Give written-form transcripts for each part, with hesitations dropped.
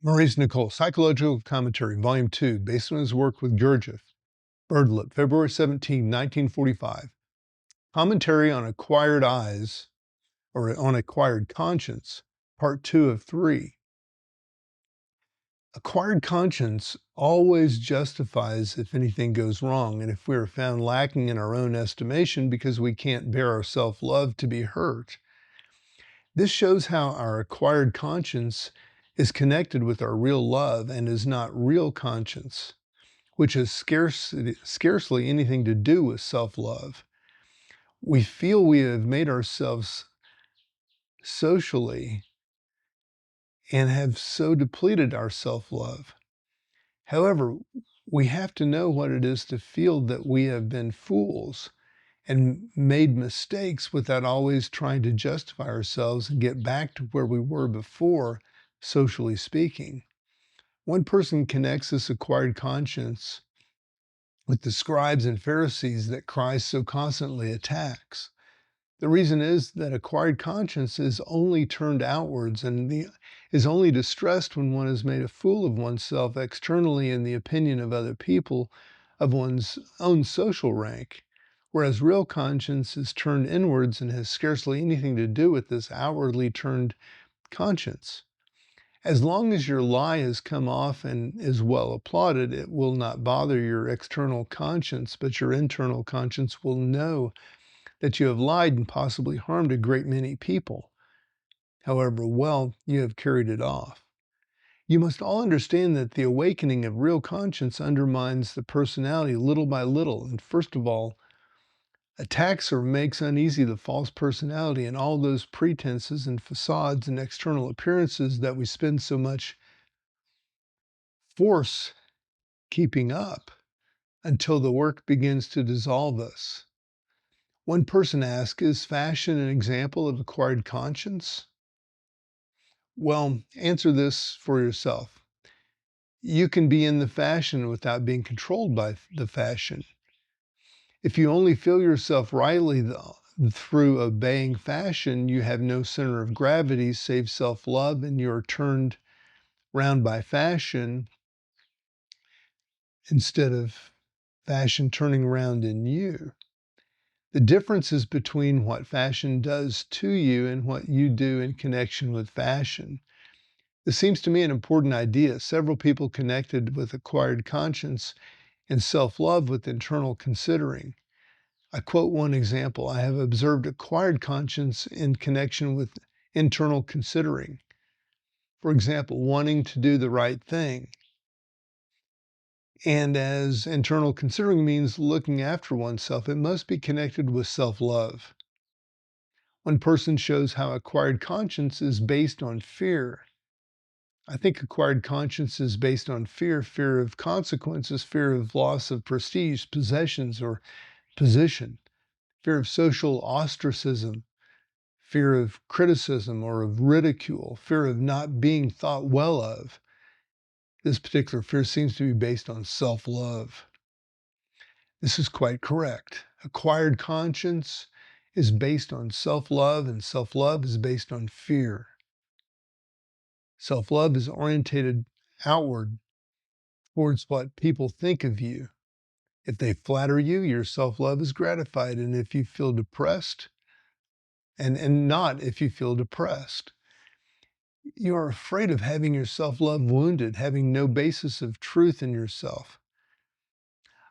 Maurice Nicoll, Psychological Commentary, Volume 2, based on his work with Gurdjieff, Birdlet, February 17, 1945. Commentary on Acquired Eyes, or on Acquired Conscience, Part 2 of 3. Acquired conscience always justifies if anything goes wrong and if we are found lacking in our own estimation because we can't bear our self-love to be hurt. This shows how our acquired conscience is connected with our real love and is not real conscience, which has scarcely anything to do with self-love. We feel we have made ourselves socially and have so depleted our self-love. However, we have to know what it is to feel that we have been fools and made mistakes without always trying to justify ourselves and get back to where we were before, socially speaking. One person connects this acquired conscience with the scribes and Pharisees that Christ so constantly attacks. The reason is that acquired conscience is only turned outwards and is only distressed when one has made a fool of oneself externally in the opinion of other people of one's own social rank, whereas real conscience is turned inwards and has scarcely anything to do with this outwardly turned conscience. As long as your lie has come off and is well applauded, it will not bother your external conscience, but your internal conscience will know that you have lied and possibly harmed a great many people, however well you have carried it off. You must all understand that the awakening of real conscience undermines the personality little by little, and first of all, attacks or makes uneasy the false personality and all those pretenses and facades and external appearances that we spend so much force keeping up until the work begins to dissolve us. One person asked, is fashion an example of acquired conscience? Well, answer this for yourself. You can be in the fashion without being controlled by the fashion. If you only feel yourself rightly through obeying fashion, you have no center of gravity save self-love, and you're turned round by fashion instead of fashion turning around in you. The difference is between what fashion does to you and what you do in connection with fashion. This seems to me an important idea. Several people connected with acquired conscience and self-love with internal considering. I quote one example. I have observed acquired conscience in connection with internal considering. For example, wanting to do the right thing. And as internal considering means looking after oneself, it must be connected with self-love. One person shows how acquired conscience is based on fear. I think acquired conscience is based on fear of consequences, fear of loss of prestige, possessions, or position, fear of social ostracism, fear of criticism or of ridicule, fear of not being thought well of. This particular fear seems to be based on self-love. This is quite correct. Acquired conscience is based on self-love, and self-love is based on fear. Self-love is orientated outward towards what people think of you. If they flatter you, your self-love is gratified. And if you feel depressed, and not if you feel depressed, you are afraid of having your self-love wounded, having no basis of truth in yourself.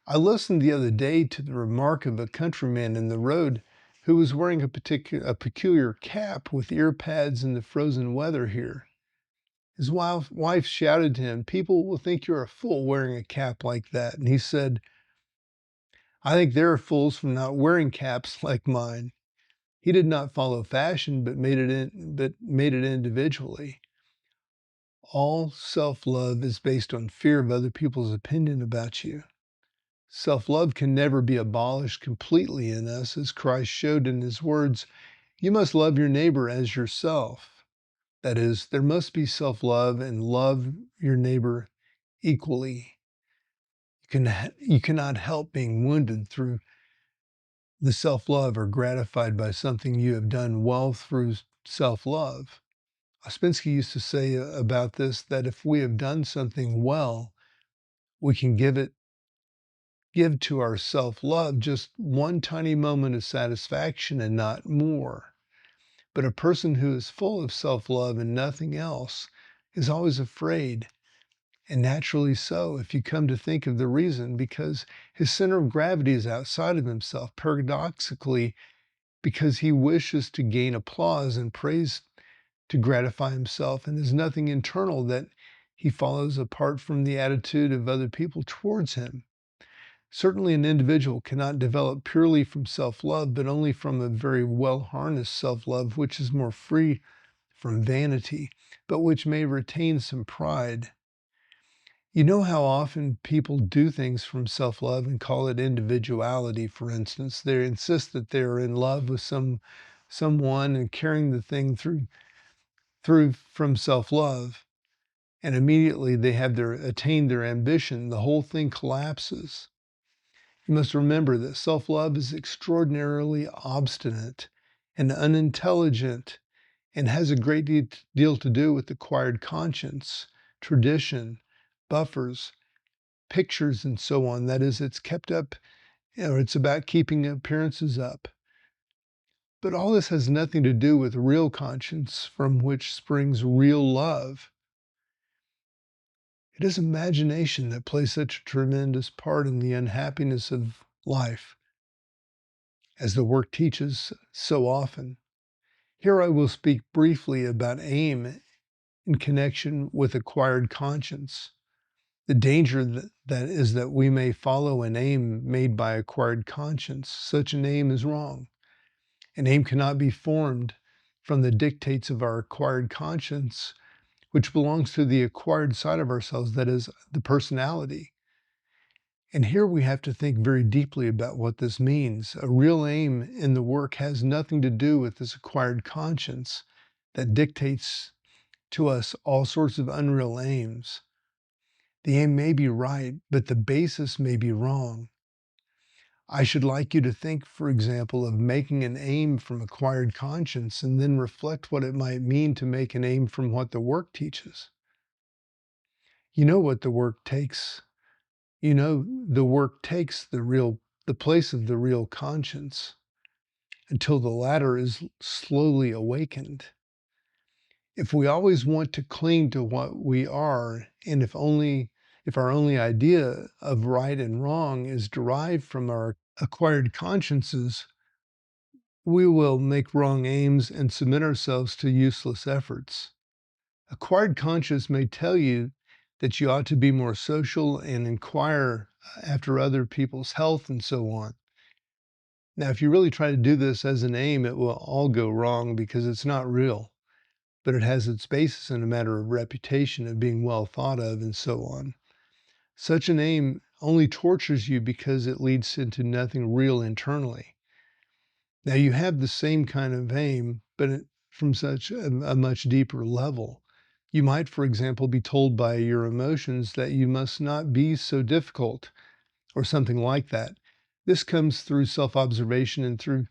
I listened the other day to the remark of a countryman in the road who was wearing a peculiar cap with ear pads in the frozen weather here. His wife shouted to him, "People will think you're a fool wearing a cap like that." And he said, "I think they're fools for not wearing caps like mine." He did not follow fashion, but made it individually. All self-love is based on fear of other people's opinion about you. Self-love can never be abolished completely in us, as Christ showed in his words, "You must love your neighbor as yourself." That is, there must be self-love and love your neighbor equally. You cannot help being wounded through the self-love or gratified by something you have done well through self-love. Ouspensky used to say about this that if we have done something well, we can give to our self-love just one tiny moment of satisfaction and not more. But a person who is full of self-love and nothing else is always afraid, and naturally so, if you come to think of the reason, because his center of gravity is outside of himself, paradoxically, because he wishes to gain applause and praise to gratify himself, and there's nothing internal that he follows apart from the attitude of other people towards him. Certainly, an individual cannot develop purely from self-love, but only from a very well-harnessed self-love, which is more free from vanity, but which may retain some pride. You know how often people do things from self-love and call it individuality, for instance. They insist that they're in love with someone and carrying the thing through from self-love, and immediately they have attained their ambition, the whole thing collapses. You must remember that self-love is extraordinarily obstinate and unintelligent and has a great deal to do with acquired conscience, tradition, buffers, pictures, and so on. That is, it's kept up, or it's about keeping appearances up. But all this has nothing to do with real conscience from which springs real love. It is imagination that plays such a tremendous part in the unhappiness of life, as the work teaches so often. Here I will speak briefly about aim in connection with acquired conscience. The danger that is that we may follow an aim made by acquired conscience. Such an aim is wrong. An aim cannot be formed from the dictates of our acquired conscience, which belongs to the acquired side of ourselves, that is, the personality. And here we have to think very deeply about what this means. A real aim in the work has nothing to do with this acquired conscience that dictates to us all sorts of unreal aims. The aim may be right, but the basis may be wrong. I should like you to think, for example, of making an aim from acquired conscience and then reflect what it might mean to make an aim from what the work teaches. You know what the work takes. You know the work takes the place of the real conscience until the latter is slowly awakened. If we always want to cling to what we are, and if our only idea of right and wrong is derived from our acquired consciences, we will make wrong aims and submit ourselves to useless efforts. Acquired conscience may tell you that you ought to be more social and inquire after other people's health and so on. Now, if you really try to do this as an aim, it will all go wrong because it's not real, but it has its basis in a matter of reputation, of being well thought of, and so on. Such an aim only tortures you because it leads into nothing real internally. Now, you have the same kind of aim, but from such a much deeper level. You might, for example, be told by your emotions that you must not be so difficult, or something like that. This comes through self-observation and through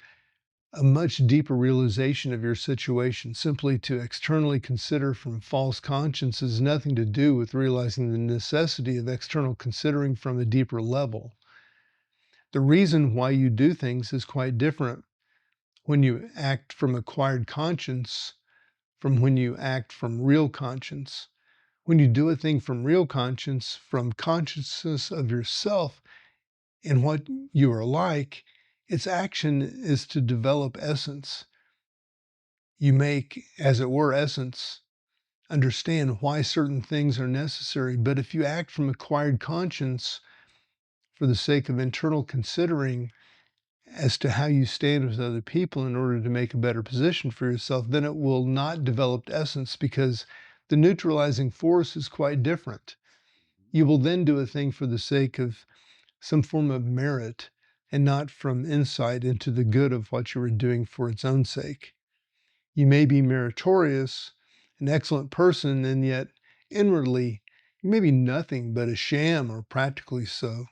a much deeper realization of your situation. Simply to externally consider from false conscience has nothing to do with realizing the necessity of external considering from a deeper level. The reason why you do things is quite different when you act from acquired conscience from when you act from real conscience. When you do a thing from real conscience, from consciousness of yourself and what you are like, its action is to develop essence. You make, as it were, essence, understand why certain things are necessary. But if you act from acquired conscience for the sake of internal considering as to how you stand with other people in order to make a better position for yourself, then it will not develop essence because the neutralizing force is quite different. You will then do a thing for the sake of some form of merit and not from insight into the good of what you are doing for its own sake. You may be meritorious, an excellent person, and yet inwardly you may be nothing but a sham, or practically so.